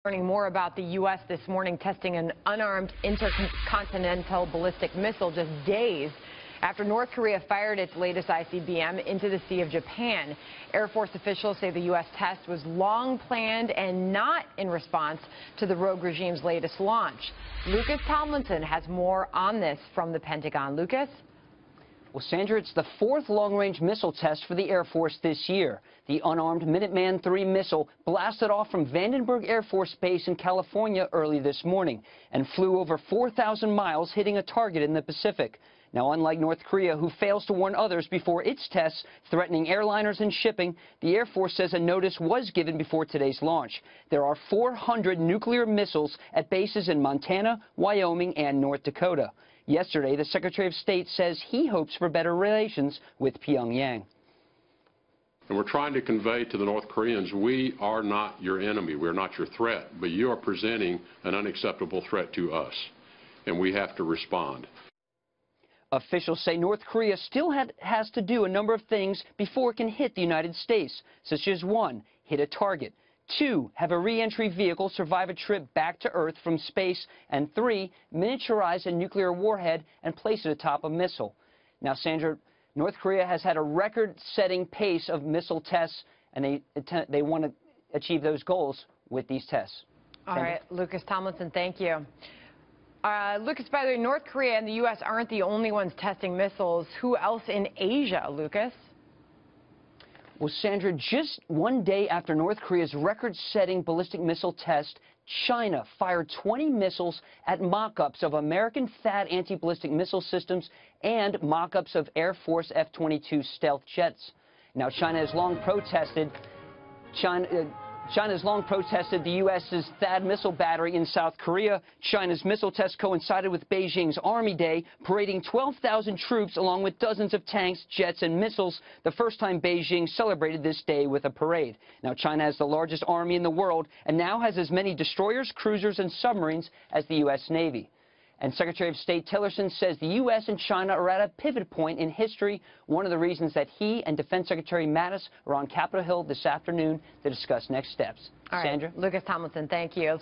Learning more about the U.S. this morning testing an unarmed intercontinental ballistic missile just days after North Korea fired its latest ICBM into the Sea of Japan. Air Force officials say the U.S. test was long planned and not in response to the rogue regime's latest launch. Lucas Tomlinson has more on this from the Pentagon. Lucas? Well, Sandra, it's the fourth long-range missile test for the Air Force this year. The unarmed Minuteman III missile blasted off from Vandenberg Air Force Base in California early this morning and flew over 4,000 miles, hitting a target in the Pacific. Now, unlike North Korea, who fails to warn others before its tests, threatening airliners and shipping, the Air Force says a notice was given before today's launch. There are 400 nuclear missiles at bases in Montana, Wyoming, and North Dakota. Yesterday, the Secretary of State says he hopes for better relations with Pyongyang. And we're trying to convey to the North Koreans, we are not your enemy, we're not your threat, but you are presenting an unacceptable threat to us, and we have to respond. Officials say North Korea still has to do a number of things before it can hit the United States, such as 1, hit a target, 2, have a re-entry vehicle survive a trip back to Earth from space, and 3, miniaturize a nuclear warhead and place it atop a missile. Now, Sandra, North Korea has had a record-setting pace of missile tests, and they want to achieve those goals with these tests. All right, Lucas Tomlinson, thank you. Lucas, by the way, North Korea and the U.S. aren't the only ones testing missiles. Who else in Asia, Lucas? Well, Sandra, just one day after North Korea's record-setting ballistic missile test, China fired 20 missiles at mock-ups of American THAAD anti-ballistic missile systems and mock-ups of Air Force F-22 stealth jets. Now, China has long protested the U.S.'s THAAD missile battery in South Korea. China's missile test coincided with Beijing's Army Day, parading 12,000 troops along with dozens of tanks, jets, and missiles, the first time Beijing celebrated this day with a parade. Now, China has the largest army in the world and now has as many destroyers, cruisers, and submarines as the U.S. Navy. And Secretary of State Tillerson says the U.S. and China are at a pivot point in history, one of the reasons that he and Defense Secretary Mattis are on Capitol Hill this afternoon to discuss next steps. All right, Sandra? Lucas Tomlinson, thank you.